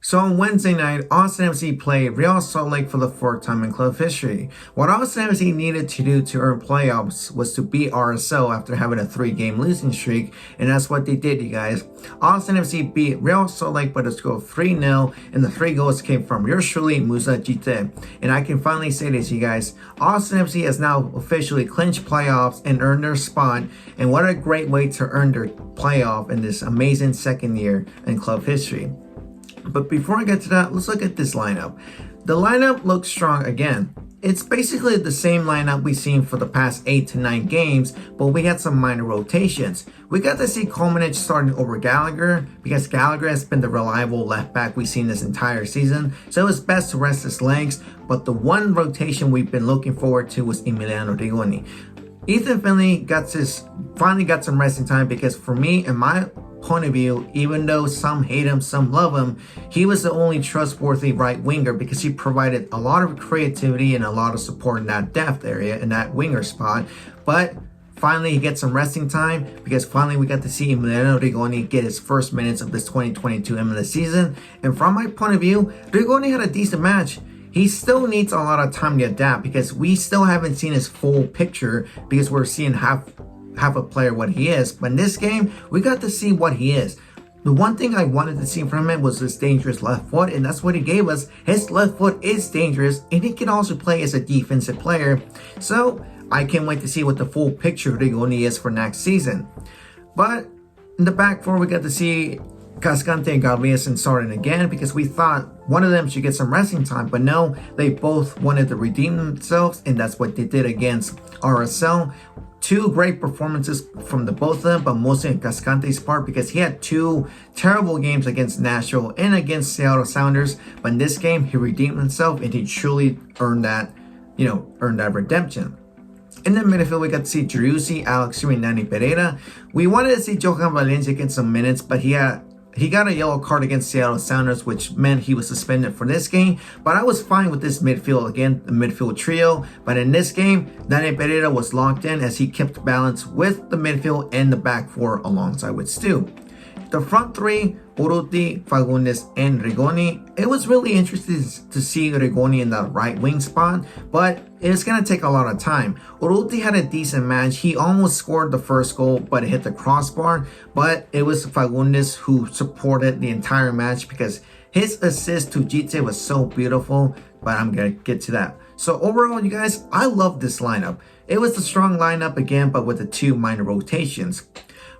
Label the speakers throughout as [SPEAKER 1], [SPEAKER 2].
[SPEAKER 1] So on Wednesday night, Austin FC played Real Salt Lake for the fourth time in club history. What Austin FC needed to do to earn playoffs was to beat RSL after having a 3-game losing streak, and that's what they did, you guys. Austin FC beat Real Salt Lake by the score of 3-0, and the 3 goals came from yours truly, Musa Jite. And I can finally say this, you guys. Austin FC has now officially clinched playoffs and earned their spot, and what a great way to earn their playoff in this amazing second year in club history. But before I get to that, let's look at this lineup. The lineup looks strong again. It's basically the same lineup we've seen for the past 8 to 9 games, but we had some minor rotations. We got to see Clinch starting over Gallagher because Gallagher has been the reliable left back we've seen this entire season, so it was best to rest his legs. But the one rotation we've been looking forward to was Emiliano Rigoni. Ethan Finley finally got some resting time because for me, in my point of view, even though some hate him, some love him, he was the only trustworthy right winger because he provided a lot of creativity and a lot of support in that depth area, in that winger spot. But finally, he gets some resting time because finally we got to see Emiliano Rigoni get his first minutes of this 2022 MLS season. And from my point of view, Rigoni had a decent match. He still needs a lot of time to adapt because we still haven't seen his full picture because we're seeing half a player what he is. But in this game, we got to see what he is. The one thing I wanted to see from him was his dangerous left foot, and that's what he gave us. His left foot is dangerous, and he can also play as a defensive player. So I can't wait to see what the full picture of Rigoni is for next season. But in the back four, we got to see Cascante and Galvez starting again because we thought one of them should get some resting time, but no, they both wanted to redeem themselves, and that's what they did against RSL. 2 great performances from the both of them, but mostly in Cascante's part because he had 2 terrible games against Nashville and against Seattle Sounders. But in this game, he redeemed himself and he truly earned that redemption. In the midfield, we got to see Driussi, Alex Sri, and Danny Pereira. We wanted to see Johan Valencia get some minutes, but he got a yellow card against Seattle Sounders, which meant he was suspended for this game. But I was fine with this midfield, again, the midfield trio. But in this game, Danny Pereira was locked in as he kept balance with the midfield and the back 4 alongside with Stu. The front 3, Urruti, Fagundes, and Rigoni. It was really interesting to see Rigoni in the right wing spot, but it's going to take a lot of time. Urruti had a decent match. He almost scored the first goal, but it hit the crossbar. But it was Fagundes who supported the entire match because his assist to Jite was so beautiful, but I'm going to get to that. So overall, you guys, I love this lineup. It was a strong lineup again, but with the 2 minor rotations.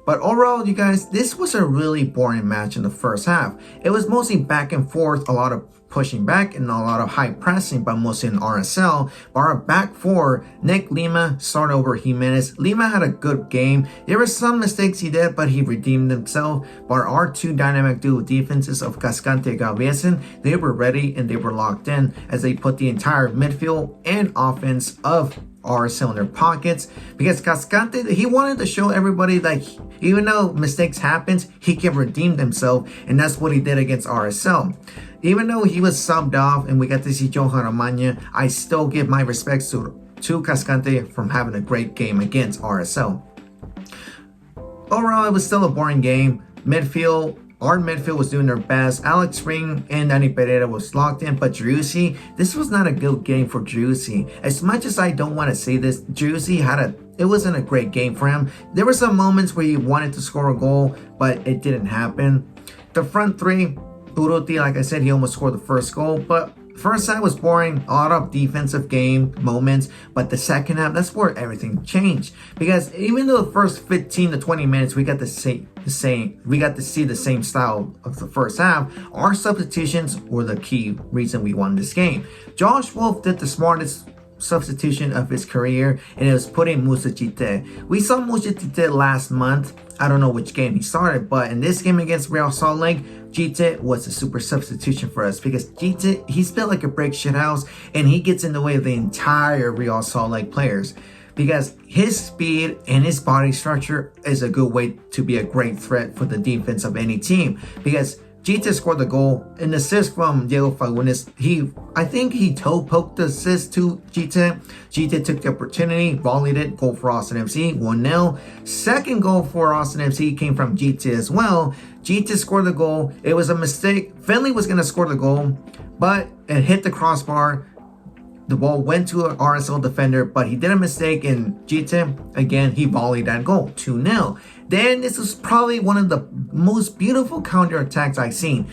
[SPEAKER 1] But overall, you guys, this was a really boring match in the first half. It was mostly back and forth, a lot of pushing back and a lot of high pressing, but mostly in RSL. But our back 4, Nick Lima started over Jimenez. Lima had a good game. There were some mistakes he did, but he redeemed himself. But our 2 dynamic duo defenses of Cascante and Galvez, they were ready and they were locked in as they put the entire midfield and offense of RSL in their pockets because Cascante, he wanted to show everybody that even though mistakes happens, he can redeem himself, and that's what he did against RSL. Even though he was subbed off and we got to see Johan Amanya, I still give my respects to Cascante from having a great game against RSL. Overall, it was still a boring game. Our midfield was doing their best. Alex Ring and Danny Pereira was locked in, but Driussi, this was not a good game for Driussi. As much as I don't want to say this, Driussi it wasn't a great game for him. There were some moments where he wanted to score a goal, but it didn't happen. The front 3, Urruti, like I said, he almost scored the first goal, but first half was boring, a lot of defensive game moments, but the second half, that's where everything changed. Because even though the first 15 to 20 minutes, we got to see the same style of the first half, our substitutions were the key reason we won this game. Josh Wolf did the smartest substitution of his career, and it was putting Musa Jite. We saw Musa Jite last month. I don't know which game he started, but in this game against Real Salt Lake, Jite was a super substitution for us because Jite, he's built like a brick shithouse and he gets in the way of the entire Real Salt Lake players because his speed and his body structure is a good way to be a great threat for the defense of any team because Jite scored the goal. An assist from Diego Fagundes. I think he toe poked the assist to Jite. Jite took the opportunity, volleyed it, goal for Austin FC, 1-0. Second goal for Austin FC came from Jite as well. GT scored the goal. It was a mistake. Finley was going to score the goal, but it hit the crossbar. The ball went to an RSL defender, but he did a mistake, and GT, again, he volleyed that goal, 2-0. Then this was probably one of the most beautiful counterattacks I've seen.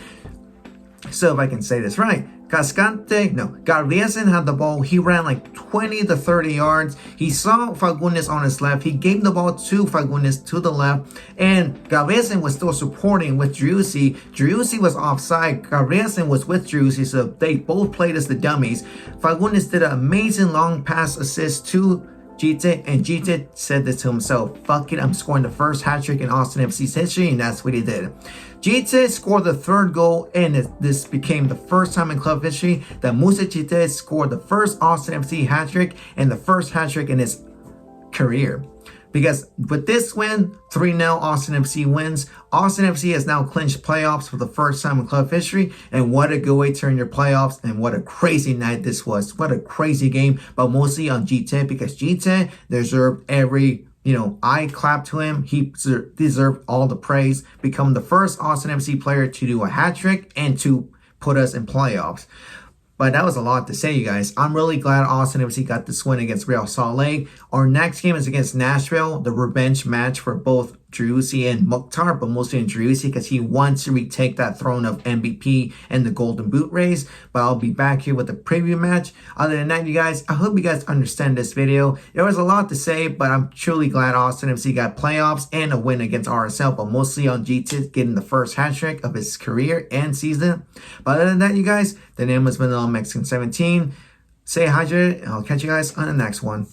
[SPEAKER 1] So if I can say this right, Gabrielsen had the ball. He ran like 20 to 30 yards. He saw Fagundes on his left. He gave the ball to Fagundes to the left, and Gabrielsen was still supporting with Driussi. Driussi was offside. Gabrielsen was with Driussi, so they both played as the dummies. Fagundes did an amazing long pass assist to GT, and GT said this to himself: fuck it, I'm scoring the first hat-trick in Austin FC's history, and that's what he did. GT scored the third goal, and this became the first time in club history that Musa GT scored the first Austin FC hat-trick and the first hat-trick in his career. Because with this win, 3-0 Austin FC wins. Austin FC has now clinched playoffs for the first time in club history. And what a good way to turn your playoffs. And what a crazy night this was. What a crazy game. But mostly on GT, because GT deserved every, I clap to him. He deserved all the praise. Become the first Austin FC player to do a hat trick and to put us in playoffs. But that was a lot to say, you guys. I'm really glad Austin FC got this win against Real Salt Lake. Our next game is against Nashville, the revenge match for both Driussi and Mukhtar, but mostly in Driussi because he wants to retake that throne of MVP and the Golden Boot race. But I'll be back here with the preview match. Other than that, you guys, I hope you guys understand this video. There was a lot to say, but I'm truly glad Austin FC got playoffs and a win against RSL, but mostly on GT getting the first hat trick of his career and season. But other than that, you guys, the name has been Mexican 17. Stay hydrated, and I'll catch you guys on the next one.